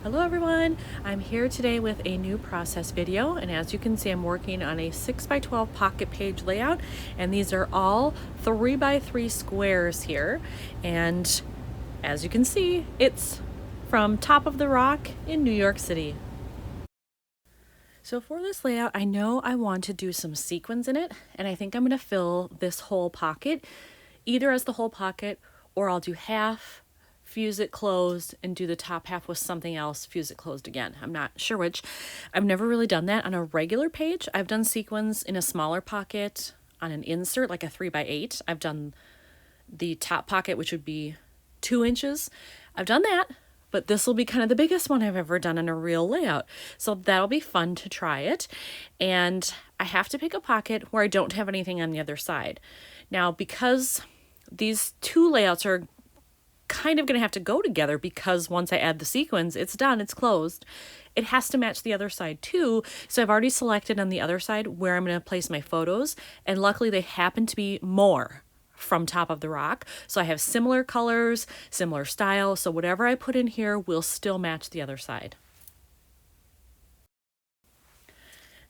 Hello everyone, I'm here today with a new process video, and as you can see I'm working on a 6x12 pocket page layout, and these are all 3x3 squares here, and as you can see it's from Top of the Rock in New York City. So for this layout I know I want to do some sequins in it, and I think I'm going to fill this whole pocket either as the whole pocket or I'll do half, fuse it closed, and do the top half with something else, fuse it closed again. I'm not sure which. I've never really done that on a regular page. I've done sequins in a smaller pocket on an insert, like a 3x8. I've done the top pocket, which would be 2 inches. I've done that, but this will be kind of the biggest one I've ever done in a real layout. So that'll be fun to try it. And I have to pick a pocket where I don't have anything on the other side. Now, because these two layouts are kind of going to have to go together, because once I add the sequins, it's done, it's closed. It has to match the other side too. So I've already selected on the other side where I'm going to place my photos, and luckily they happen to be more from Top of the Rock. So I have similar colors, similar style, so whatever I put in here will still match the other side.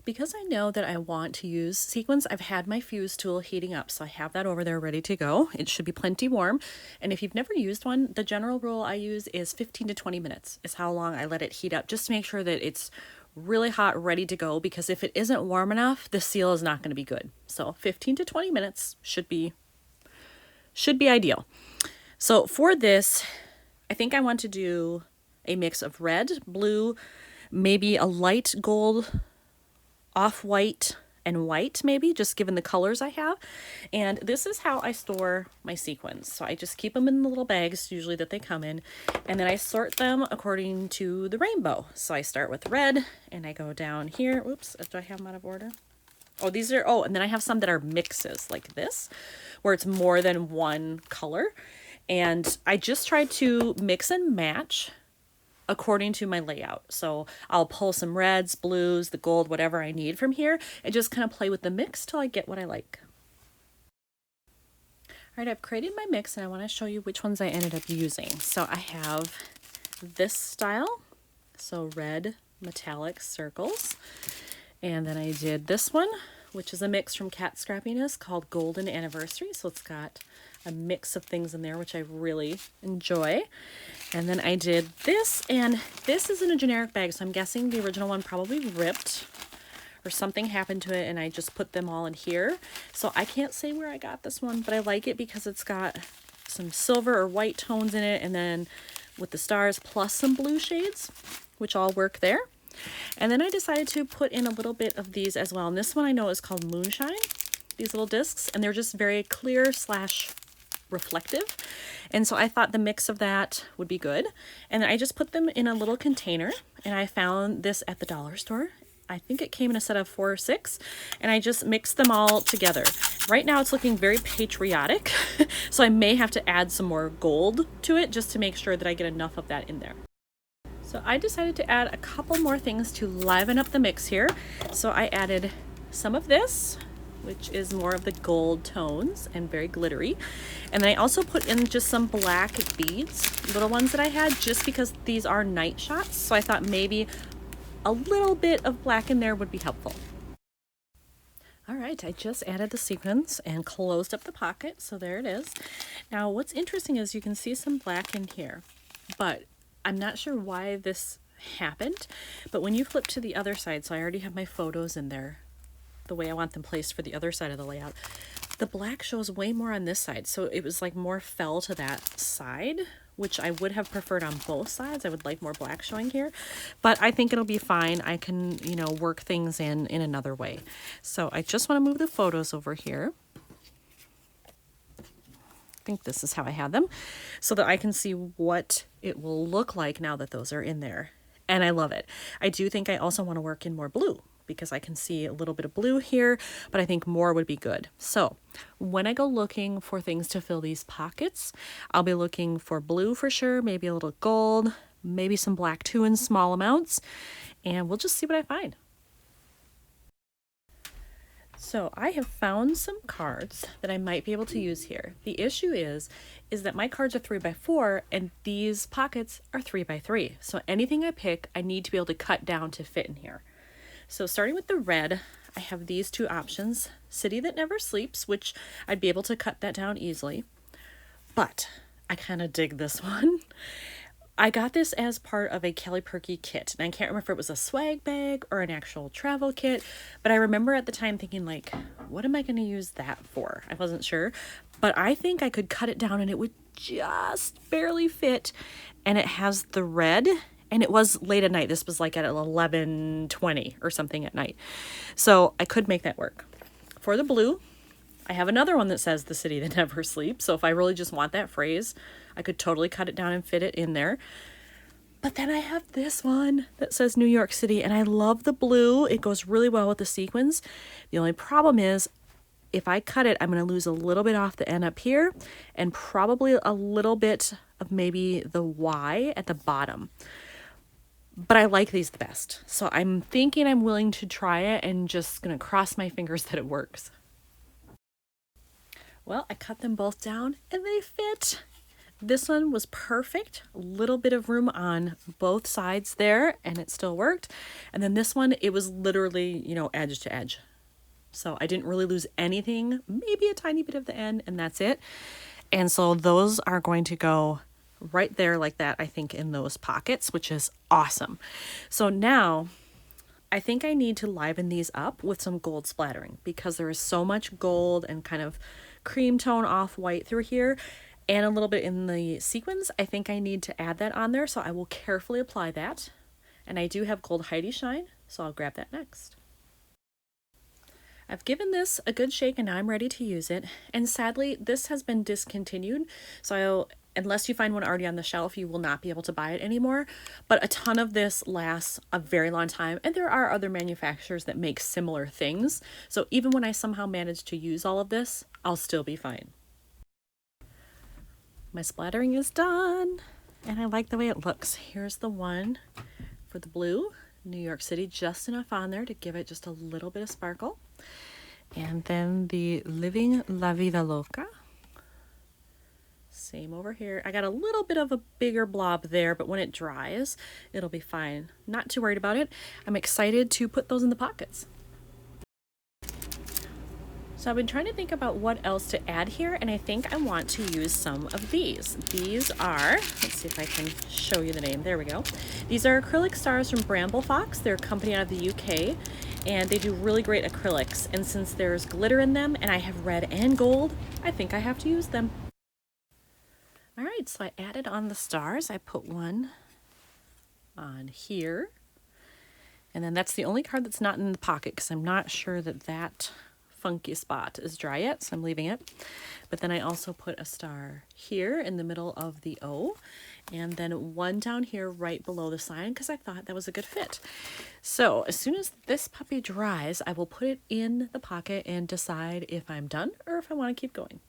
Because I know that I want to use sequins, I've had my fuse tool heating up, so I have that over there ready to go. It should be plenty warm, and if you've never used one, the general rule I use is 15 to 20 minutes is how long I let it heat up, just to make sure that it's really hot, ready to go, because if it isn't warm enough, the seal is not going to be good. So 15 to 20 minutes should be ideal. So for this, I think I want to do a mix of red, blue, maybe a light gold, off-white, and white, maybe, just given the colors I have. And this is how I store my sequins. So I just keep them in the little bags usually that they come in, and then I sort them according to the rainbow. So I start with red and I go down here. Oops, do I have them out of order? Oh, these are, and then I have some that are mixes like this, where it's more than one color. And I just try to mix and match according to my layout. So I'll pull some reds, blues, the gold, whatever I need from here, and just kind of play with the mix till I get what I like. All right, I've created my mix and I want to show you which ones I ended up using. So I have this style, so red metallic circles, and then I did this one, which is a mix from Cat Scrappiness called Golden Anniversary. So it's got a mix of things in there, which I really enjoy. And then I did this, and this is in a generic bag, so I'm guessing the original one probably ripped or something happened to it, and I just put them all in here. So I can't say where I got this one, but I like it because it's got some silver or white tones in it, and then with the stars plus some blue shades, which all work there. And then I decided to put in a little bit of these as well. And this one I know is called Moonshine, these little discs, and they're just very clear slash reflective. And so I thought the mix of that would be good. And then I just put them in a little container, and I found this at the dollar store. I think it came in a set of 4 or 6, and I just mixed them all together. Right now it's looking very patriotic, so I may have to add some more gold to it just to make sure that I get enough of that in there. So I decided to add a couple more things to liven up the mix here. So I added some of this, which is more of the gold tones and very glittery. And then I also put in just some black beads, little ones that I had, just because these are night shots. So I thought maybe a little bit of black in there would be helpful. All right, I just added the sequins and closed up the pocket. So there it is. Now what's interesting is you can see some black in here, but I'm not sure why this happened, but when you flip to the other side, so I already have my photos in there, the way I want them placed for the other side of the layout, the black shows way more on this side. So it was like more fell to that side, which I would have preferred on both sides. I would like more black showing here, but I think it'll be fine. I can, work things in another way. So I just want to move the photos over here. I think this is how I had them, so that I can see what it will look like now that those are in there. And I love it. I do think I also want to work in more blue, because I can see a little bit of blue here, but I think more would be good. So when I go looking for things to fill these pockets, I'll be looking for blue for sure, maybe a little gold, maybe some black too in small amounts, and we'll just see what I find. So I have found some cards that I might be able to use here. The issue is that my cards are 3x4 and these pockets are 3x3. So anything I pick, I need to be able to cut down to fit in here. So starting with the red, I have these two options. City That Never Sleeps, which I'd be able to cut that down easily. But I kind of dig this one. I got this as part of a Kelly Perky kit, and I can't remember if it was a swag bag or an actual travel kit, but I remember at the time thinking like, what am I going to use that for? I wasn't sure, but I think I could cut it down and it would just barely fit, and it has the red, and it was late at night. This was like at 11:20 or something at night, so I could make that work. For the blue, I have another one that says The City That Never Sleeps, so if I really just want that phrase, I could totally cut it down and fit it in there. But then I have this one that says New York City, and I love the blue. It goes really well with the sequins. The only problem is if I cut it, I'm going to lose a little bit off the end up here and probably a little bit of maybe the Y at the bottom. But I like these the best. So I'm thinking I'm willing to try it and just going to cross my fingers that it works. Well, I cut them both down and they fit. This one was perfect, a little bit of room on both sides there, and it still worked. And then this one, it was literally, edge to edge. So I didn't really lose anything, maybe a tiny bit of the end, and that's it. And so those are going to go right there like that, I think, in those pockets, which is awesome. So now I think I need to liven these up with some gold splattering because there is so much gold and kind of cream tone off-white through here. And a little bit in the sequins. I think I need to add that on there, so I will carefully apply that. And I do have gold Heidi Shine, so I'll grab that next. I've given this a good shake and now I'm ready to use it. And sadly, this has been discontinued, so unless you find one already on the shelf, you will not be able to buy it anymore. But a ton of this lasts a very long time, and there are other manufacturers that make similar things. So even when I somehow manage to use all of this, I'll still be fine. My splattering is done, and I like the way it looks. Here's the one for the blue, New York City, just enough on there to give it just a little bit of sparkle. And then the Livin La Vida Loca. Same over here. I got a little bit of a bigger blob there, but when it dries, it'll be fine. Not too worried about it. I'm excited to put those in the pockets. So I've been trying to think about what else to add here, and I think I want to use some of these. These are, let's see if I can show you the name. There we go. These are acrylic stars from Bramble Fox. They're a company out of the UK, and they do really great acrylics. And since there's glitter in them, and I have red and gold, I think I have to use them. All right, so I added on the stars. I put one on here, and then that's the only card that's not in the pocket because I'm not sure that funky spot is dry yet, so I'm leaving it. But then I also put a star here in the middle of the O, and then one down here right below the sign because I thought that was a good fit. So as soon as this puppy dries, I will put it in the pocket and decide if I'm done or if I want to keep going.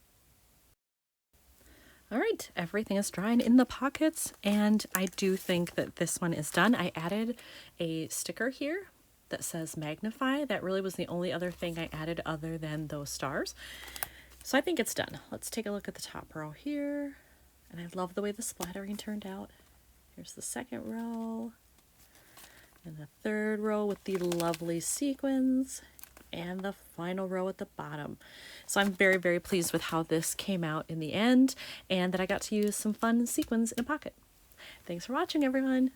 All right, everything is drying in the pockets, and I do think that this one is done. I added a sticker here that says magnify. That really was the only other thing I added other than those stars. So I think it's done. Let's take a look at the top row here. And I love the way the splattering turned out. Here's the second row. And the third row with the lovely sequins. And the final row at the bottom. So I'm very, very pleased with how this came out in the end, and that I got to use some fun sequins in a pocket. Thanks for watching, everyone.